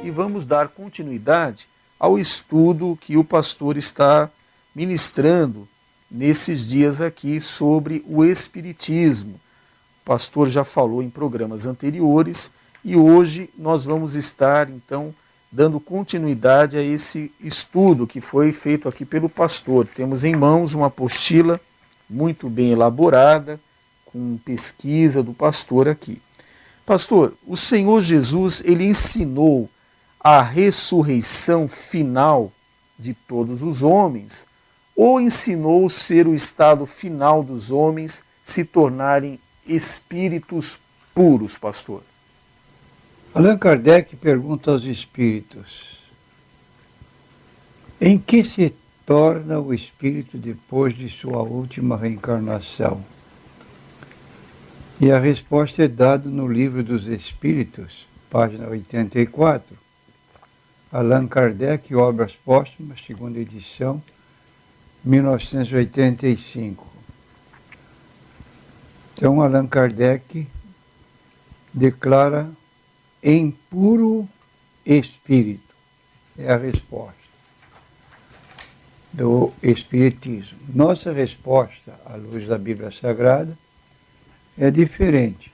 E vamos dar continuidade ao estudo que o pastor está ministrando nesses dias aqui sobre o Espiritismo. O pastor já falou em programas anteriores e hoje nós vamos estar, então, dando continuidade a esse estudo que foi feito aqui pelo pastor. Temos em mãos uma apostila muito bem elaborada, com pesquisa do pastor aqui. Pastor, o Senhor Jesus, ele ensinou a ressurreição final de todos os homens, ou ensinou ser o estado final dos homens se tornarem espíritos puros, pastor? Allan Kardec pergunta aos espíritos: em que se torna o espírito depois de sua última reencarnação? E a resposta é dada no Livro dos Espíritos, página 84. Allan Kardec, Obras Póstumas, segunda edição, 1985. Então, Allan Kardec declara em puro espírito. É a resposta do Espiritismo. Nossa resposta, à luz da Bíblia Sagrada, é diferente.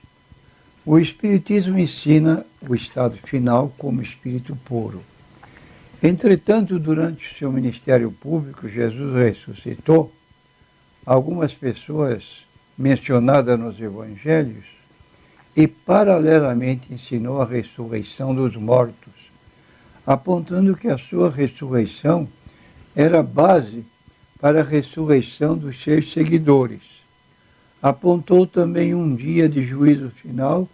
O Espiritismo ensina o estado final como espírito puro. Entretanto, durante o seu ministério público, Jesus ressuscitou algumas pessoas mencionadas nos evangelhos e, paralelamente, ensinou a ressurreição dos mortos, apontando que a sua ressurreição era base para a ressurreição dos seus seguidores. Apontou também um dia de juízo final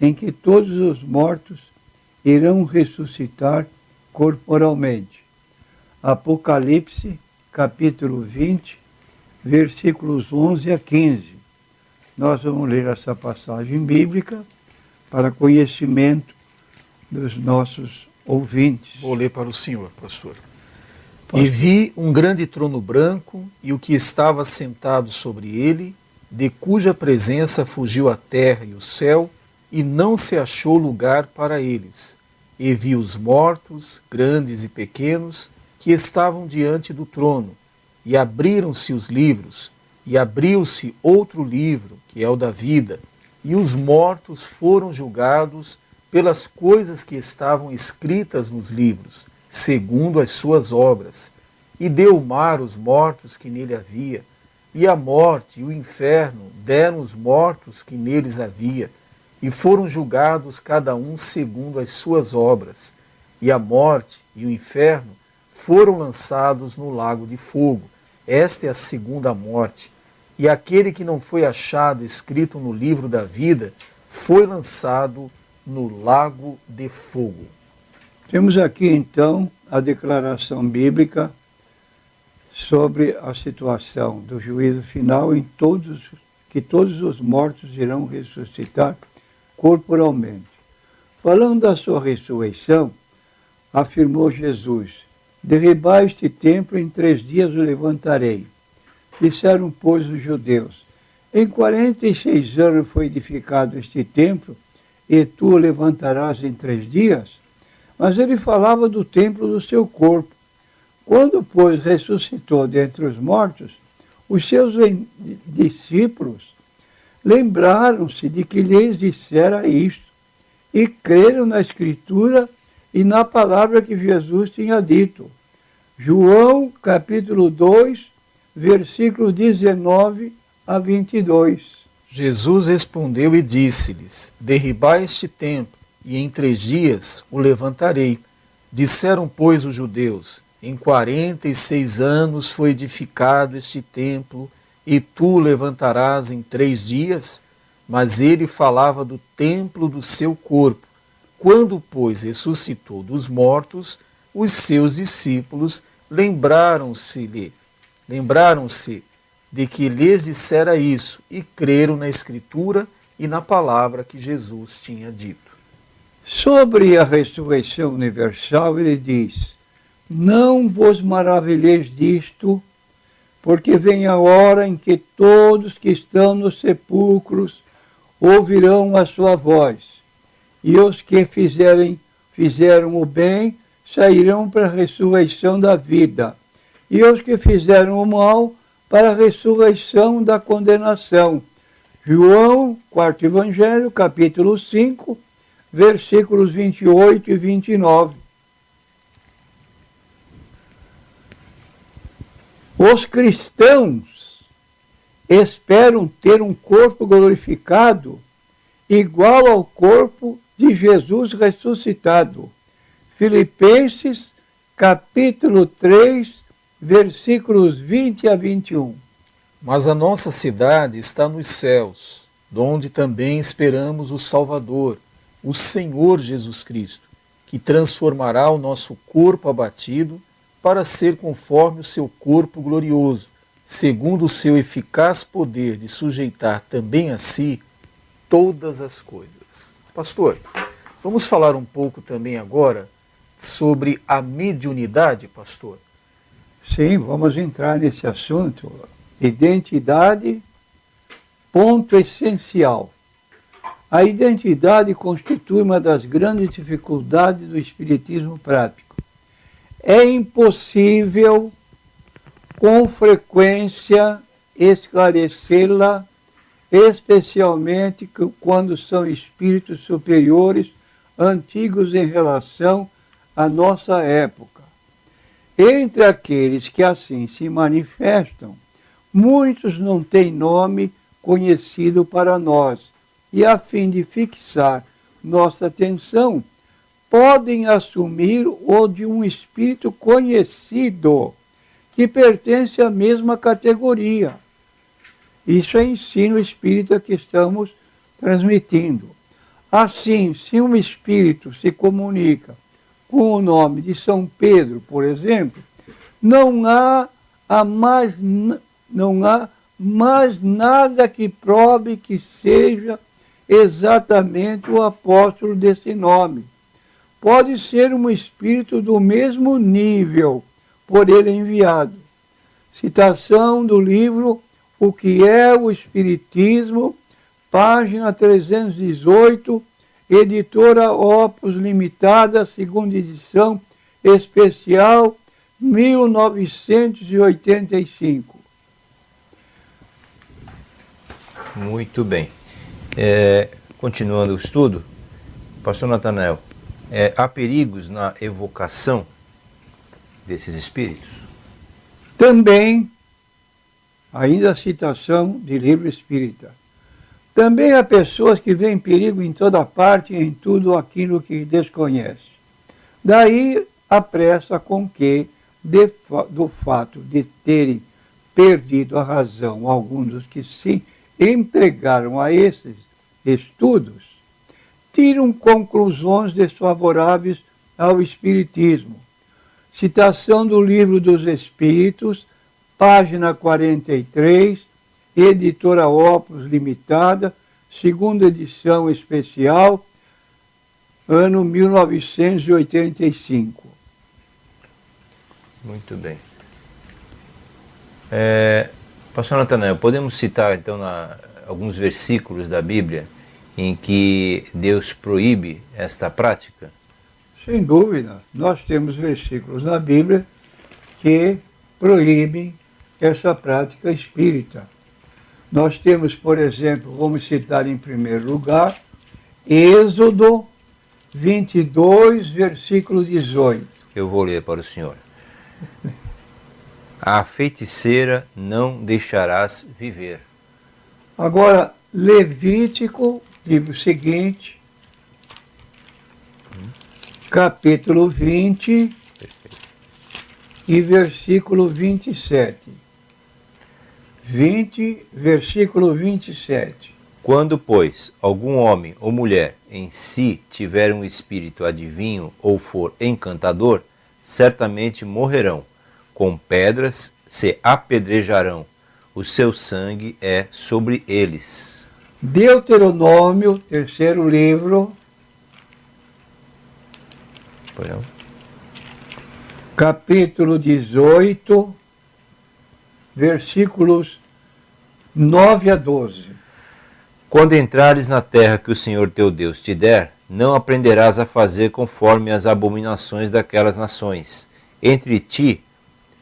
em que todos os mortos irão ressuscitar corporalmente. Apocalipse, capítulo 20, versículos 11 a 15. Nós vamos ler essa passagem bíblica para conhecimento dos nossos ouvintes. Vou ler para o senhor, pastor. E vi um grande trono branco e o que estava sentado sobre ele, de cuja presença fugiu a terra e o céu, e não se achou lugar para eles. E vi os mortos, grandes e pequenos, que estavam diante do trono, e abriram-se os livros, e abriu-se outro livro, que é o da vida, e os mortos foram julgados pelas coisas que estavam escritas nos livros, segundo as suas obras. E deu o mar os mortos que nele havia, e a morte e o inferno deram os mortos que neles havia, e foram julgados cada um segundo as suas obras. E a morte e o inferno foram lançados no lago de fogo. Esta é a segunda morte. E aquele que não foi achado escrito no livro da vida foi lançado no lago de fogo. Temos aqui, então, a declaração bíblica sobre a situação do juízo final que todos os mortos irão ressuscitar corporalmente. Falando da sua ressurreição, afirmou Jesus: derribai este templo, em 3 dias o levantarei. Disseram, pois, os judeus: em 46 anos foi edificado este templo, e tu o levantarás em 3 dias? Mas ele falava do templo do seu corpo. Quando, pois, ressuscitou dentre os mortos, os seus discípulos lembraram-se de que lhes dissera isto, e creram na Escritura e na palavra que Jesus tinha dito. João, capítulo 2, versículos 19 a 22. Jesus respondeu e disse-lhes: derribai este templo, e em 3 dias o levantarei. Disseram, pois, os judeus: em 46 anos foi edificado este templo, e tu o levantarás em 3 dias? Mas ele falava do templo do seu corpo. Quando, pois, ressuscitou dos mortos, os seus discípulos lembraram-se de que lhes dissera isso, e creram na Escritura e na palavra que Jesus tinha dito. Sobre a ressurreição universal, ele diz: não vos maravilheis disto, porque vem a hora em que todos que estão nos sepulcros ouvirão a sua voz, e os que fizerem fizeram o bem sairão para a ressurreição da vida, e os que fizeram o mal para a ressurreição da condenação. João, quarto Evangelho, capítulo 5, versículos 28 e 29. Os cristãos esperam ter um corpo glorificado igual ao corpo de Jesus ressuscitado. Filipenses, capítulo 3, versículos 20 a 21. Mas a nossa cidade está nos céus, donde também esperamos o Salvador, o Senhor Jesus Cristo, que transformará o nosso corpo abatido para ser conforme o seu corpo glorioso, segundo o seu eficaz poder de sujeitar também a si todas as coisas. Pastor, vamos falar um pouco também agora sobre a mediunidade, pastor? Sim, vamos entrar nesse assunto. Identidade, ponto essencial. A identidade constitui uma das grandes dificuldades do espiritismo prático. É impossível, com frequência, esclarecê-la, especialmente quando são espíritos superiores, antigos em relação à nossa época. Entre aqueles que assim se manifestam, muitos não têm nome conhecido para nós, e a fim de fixar nossa atenção, podem assumir o de um espírito conhecido, que pertence à mesma categoria. Isso é ensino espírita que estamos transmitindo. Assim, se um espírito se comunica com o nome de São Pedro, por exemplo, não há mais nada que prove que seja exatamente o apóstolo desse nome. Pode ser um espírito do mesmo nível por ele enviado. Citação do livro O que é o Espiritismo, página 318, editora Opus Limitada, segunda edição, especial, 1985. Muito bem. Continuando o estudo, pastor Natanael, há perigos na evocação desses espíritos? Também, ainda a citação de livro espírita, também há pessoas que veem perigo em toda parte e em tudo aquilo que desconhece. Daí a pressa com que, do fato de terem perdido a razão alguns dos que se entregaram a esses estudos, tiram conclusões desfavoráveis ao Espiritismo. Citação do Livro dos Espíritos, página 43, editora Opus Limitada, segunda edição especial, ano 1985. Muito bem. Pastor Natanael, podemos citar então alguns versículos da Bíblia em que Deus proíbe esta prática? Sem dúvida, nós temos versículos na Bíblia que proíbem essa prática espírita. Nós temos, por exemplo, vamos citar em primeiro lugar, Êxodo 22, versículo 18. Eu vou ler para o senhor. A feiticeira não deixarás viver. Agora, Levítico, livro seguinte, capítulo 20 e versículo 27. 20, versículo 27. Quando, pois, algum homem ou mulher em si tiver um espírito adivinho ou for encantador, certamente morrerão, com pedras se apedrejarão, o seu sangue é sobre eles. Deuteronômio, terceiro livro, capítulo 18, versículos 9 a 12. Quando entrares na terra que o Senhor teu Deus te der, não aprenderás a fazer conforme as abominações daquelas nações. Entre ti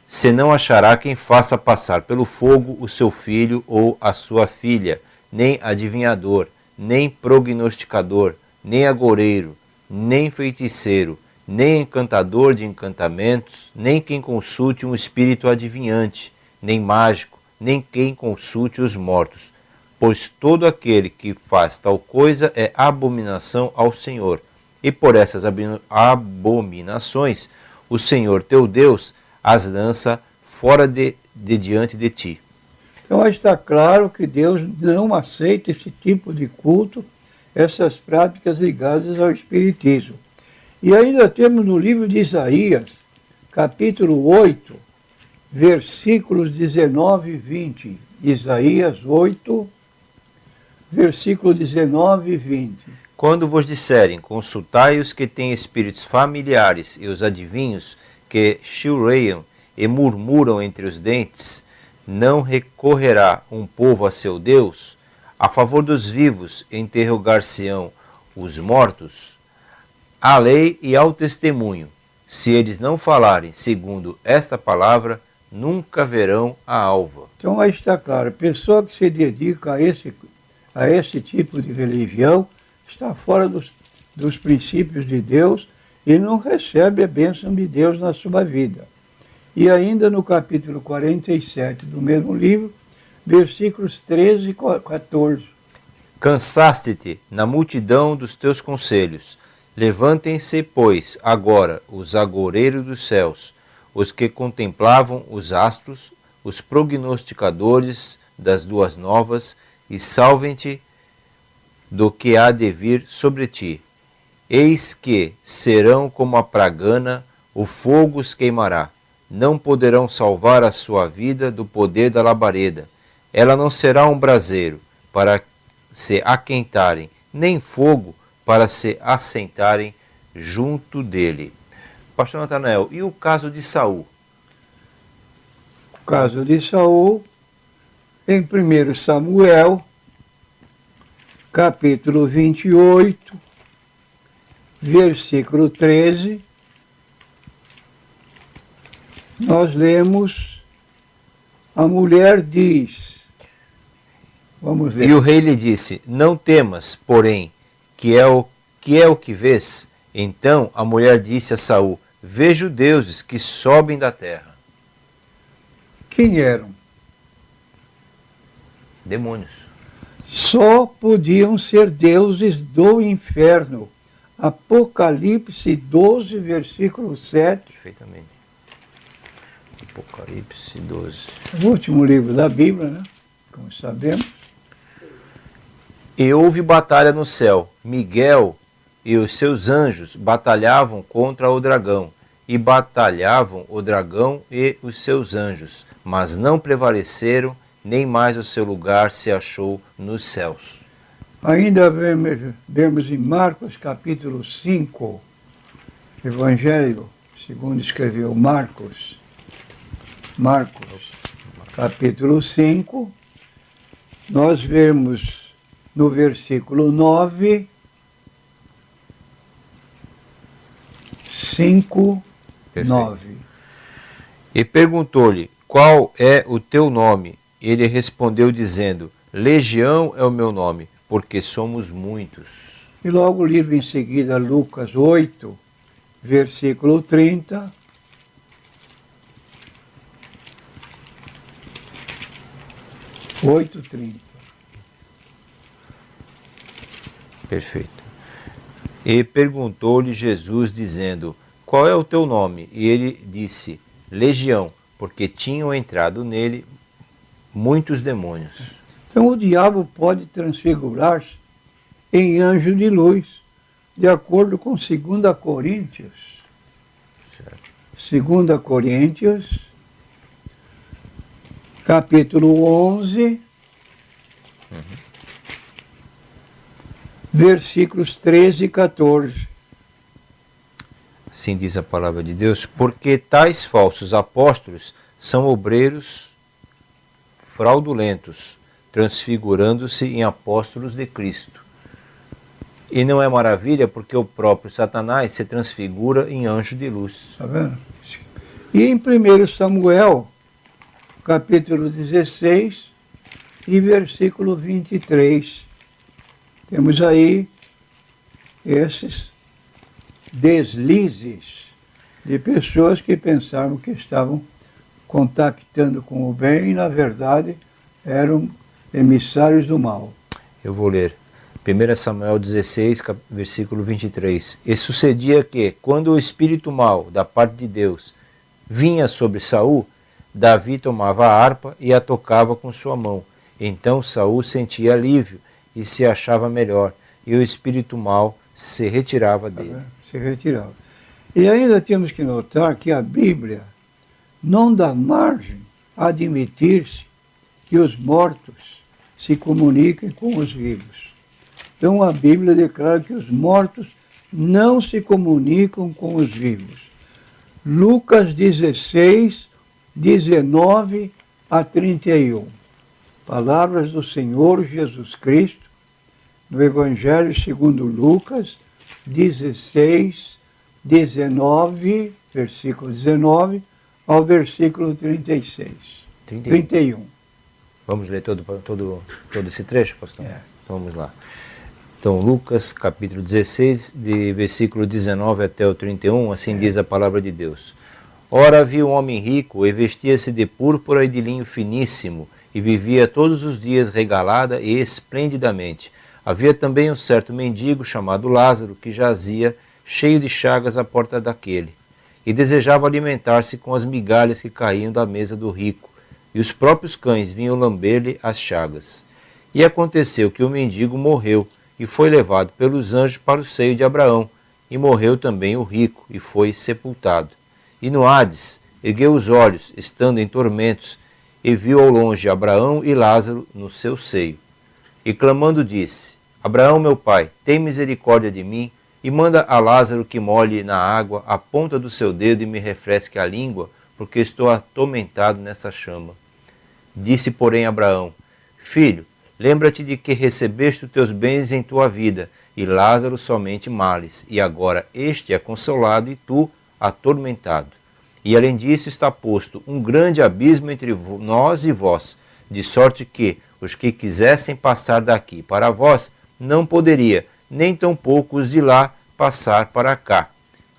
se não achará quem faça passar pelo fogo o seu filho ou a sua filha, nem adivinhador, nem prognosticador, nem agoureiro, nem feiticeiro, nem encantador de encantamentos, nem quem consulte um espírito adivinhante, nem mágico, nem quem consulte os mortos. Pois todo aquele que faz tal coisa é abominação ao Senhor. E por essas abominações, o Senhor teu Deus as lança fora de diante de ti. Então está claro que Deus não aceita esse tipo de culto, essas práticas ligadas ao Espiritismo. E ainda temos no livro de Isaías, capítulo 8, versículos 19 e 20. Isaías 8, versículo 19 e 20. Quando vos disserem, consultai os que têm espíritos familiares e os adivinhos que chilreiam e murmuram entre os dentes, não recorrerá um povo a seu Deus? A favor dos vivos interrogar-se-ão os mortos? À lei e ao testemunho, se eles não falarem segundo esta palavra, nunca verão a alva. Então aí está claro, a pessoa que se dedica a esse tipo de religião está fora dos princípios de Deus e não recebe a bênção de Deus na sua vida. E ainda no capítulo 47 do mesmo livro, versículos 13 e 14. Cansaste-te na multidão dos teus conselhos. Levantem-se, pois, agora os agoureiros dos céus, os que contemplavam os astros, os prognosticadores das duas novas, e salvem-te do que há de vir sobre ti. Eis que serão como a pragana, o fogo os queimará. Não poderão salvar a sua vida do poder da labareda. Ela não será um braseiro para se aquentarem, nem fogo para se assentarem junto dele. Pastor Natanael, e o caso de Saul? O caso de Saul, em 1 Samuel, capítulo 28, versículo 13, nós lemos, a mulher diz, vamos ver. E o rei lhe disse, não temas, porém, que é o que vês? Então a mulher disse a Saul, vejo deuses que sobem da terra. Quem eram? Demônios. Só podiam ser deuses do inferno. Apocalipse 12, versículo 7. Perfeitamente. Apocalipse 12. O último livro da Bíblia, né? Como sabemos. E houve batalha no céu. Miguel e os seus anjos batalhavam contra o dragão. E batalhavam o dragão e os seus anjos. Mas não prevaleceram, nem mais o seu lugar se achou nos céus. Ainda vemos em Marcos, capítulo 5, Evangelho, segundo escreveu Marcos, capítulo 5, nós vemos no versículo 9, 5, Perfeito. 9. E perguntou-lhe, qual é o teu nome? Ele respondeu dizendo, Legião é o meu nome, porque somos muitos. E logo o livro em seguida, Lucas 8, versículo 30. Perfeito. E perguntou-lhe Jesus, dizendo, qual é o teu nome? E ele disse, Legião, porque tinham entrado nele muitos demônios. Então o diabo pode transfigurar-se em anjo de luz, de acordo com 2 Coríntios. Certo. 2 Coríntios, capítulo 11, versículos 13 e 14. Assim diz a palavra de Deus, porque tais falsos apóstolos são obreiros fraudulentos, transfigurando-se em apóstolos de Cristo. E não é maravilha porque o próprio Satanás se transfigura em anjo de luz. Está vendo? E em 1 Samuel, capítulo 16 e versículo 23, temos aí esses deslizes de pessoas que pensavam que estavam contactando com o bem e, na verdade, eram emissários do mal. Eu vou ler. 1 Samuel 16, versículo 23. E sucedia que, quando o espírito mau da parte de Deus vinha sobre Saul, Davi tomava a harpa e a tocava com sua mão. Então Saul sentia alívio e se achava melhor, e o espírito mau se retirava dele. Se retirava. E ainda temos que notar que a Bíblia não dá margem a admitir-se que os mortos se comuniquem com os vivos. Então a Bíblia declara que os mortos não se comunicam com os vivos. Lucas 16, 19 a 31. Palavras do Senhor Jesus Cristo, no Evangelho segundo Lucas 16, 19, versículo 19, ao versículo 36. 31. Vamos ler todo esse trecho, pastor? É. Vamos lá. Então, Lucas, capítulo 16, de versículo 19 até o 31, assim diz a palavra de Deus. Ora, havia um homem rico, e vestia-se de púrpura e de linho finíssimo, e vivia todos os dias regalada e esplendidamente. Havia também um certo mendigo chamado Lázaro, que jazia, cheio de chagas à porta daquele, e desejava alimentar-se com as migalhas que caíam da mesa do rico, e os próprios cães vinham lamber-lhe as chagas. E aconteceu que o mendigo morreu, e foi levado pelos anjos para o seio de Abraão, e morreu também o rico, e foi sepultado. E no Hades ergueu os olhos, estando em tormentos, e viu ao longe Abraão e Lázaro no seu seio. E clamando disse, Abraão, meu pai, tem misericórdia de mim, e manda a Lázaro que molhe na água a ponta do seu dedo e me refresque a língua, porque estou atormentado nessa chama. Disse, porém, Abraão, filho, lembra-te de que recebeste os teus bens em tua vida, e Lázaro somente males, e agora este é consolado e tu atormentado. E além disso está posto um grande abismo entre nós e vós, de sorte que os que quisessem passar daqui para vós não poderia, nem tampouco os de lá passar para cá.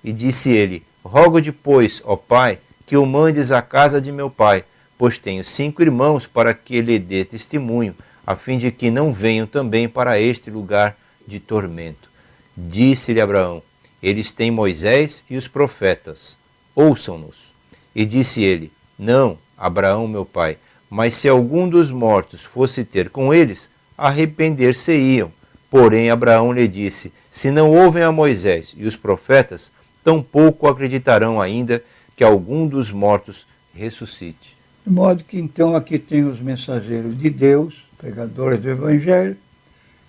E disse ele, rogo-te, pois, ó pai, que o mandes à casa de meu pai, pois tenho 5 irmãos para que lhe dê testemunho, a fim de que não venham também para este lugar de tormento. Disse-lhe Abraão, eles têm Moisés e os profetas, ouçam-nos. E disse ele, não, Abraão, meu pai, mas se algum dos mortos fosse ter com eles, arrepender-se-iam. Porém Abraão lhe disse, se não ouvem a Moisés e os profetas, tampouco acreditarão ainda que algum dos mortos ressuscite. De modo que então aqui tem os mensageiros de Deus, pregadores do Evangelho,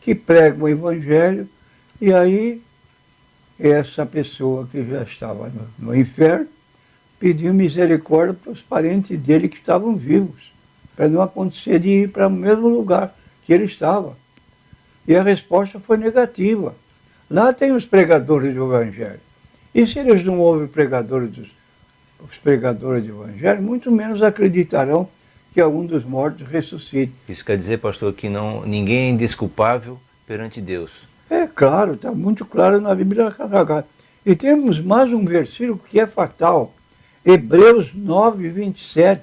que pregam o Evangelho, e aí essa pessoa que já estava no inferno pediu misericórdia para os parentes dele que estavam vivos, para não acontecer de ir para o mesmo lugar que ele estava. E a resposta foi negativa. Lá tem os pregadores do Evangelho. E se eles não ouvem os pregadores do Evangelho, muito menos acreditarão que algum dos mortos ressuscite. Isso quer dizer, pastor, que ninguém é indesculpável perante Deus. É claro, está muito claro na Bíblia Sagrada. E temos mais um versículo que é fatal, Hebreus 9, 27.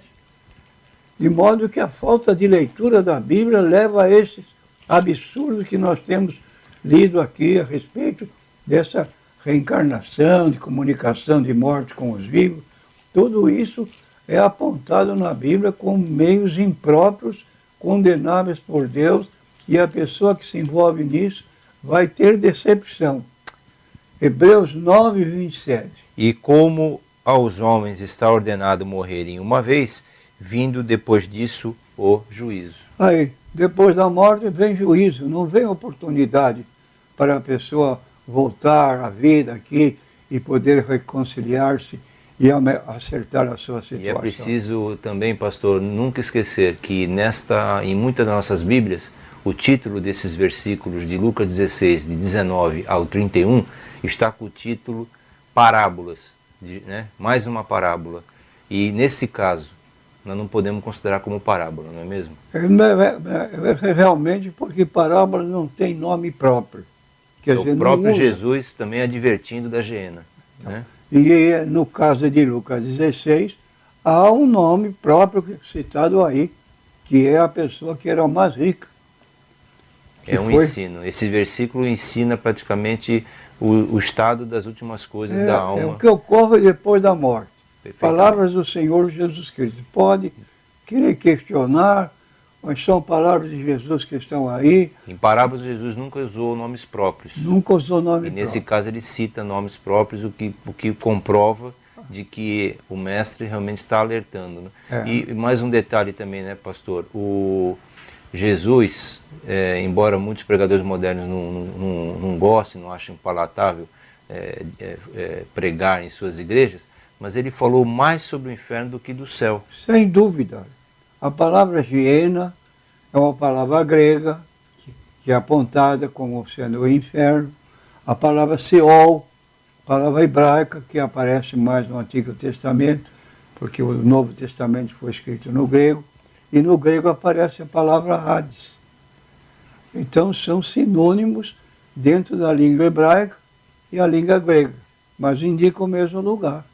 De modo que a falta de leitura da Bíblia leva a esses absurdos que nós temos lido aqui a respeito dessa reencarnação, de comunicação de mortos com os vivos. Tudo isso é apontado na Bíblia como meios impróprios, condenáveis por Deus, e a pessoa que se envolve nisso vai ter decepção. Hebreus 9, 27. E como aos homens está ordenado morrerem uma vez, vindo depois disso o juízo. Aí, depois da morte vem juízo, não vem oportunidade para a pessoa voltar à vida aqui e poder reconciliar-se e acertar a sua situação. E é preciso também, pastor, nunca esquecer que em muitas das nossas Bíblias, o título desses versículos de Lucas 16, de 19 ao 31, está com o título Parábolas, né? Mais uma parábola. E nesse caso, nós não podemos considerar como parábola, não é mesmo? Realmente, porque parábola não tem nome próprio. Quer dizer, O próprio não usa. Jesus também advertindo da hiena. Né? E no caso de Lucas 16, há um nome próprio citado aí, que é a pessoa que era mais rica. É um ensino. Esse versículo ensina praticamente o estado das últimas coisas da alma. É o que ocorre depois da morte. Palavras do Senhor Jesus Cristo. Pode querer questionar, mas são palavras de Jesus que estão aí. Em parábolas, Jesus nunca usou nomes próprios. Nunca usou nome próprio. E nesse próprio. caso ele cita nomes próprios, o que comprova de que o mestre realmente está alertando. Né? E mais um detalhe também, né, pastor? O Jesus, embora muitos pregadores modernos não gostem, não achem palatável pregar em suas igrejas, mas ele falou mais sobre o inferno do que do céu. Sem dúvida. A palavra hiena é uma palavra grega, que é apontada como sendo o inferno. A palavra Seol, palavra hebraica, que aparece mais no Antigo Testamento, porque o Novo Testamento foi escrito no grego, e no grego aparece a palavra Hades. Então são sinônimos dentro da língua hebraica e a língua grega, mas indicam o mesmo lugar.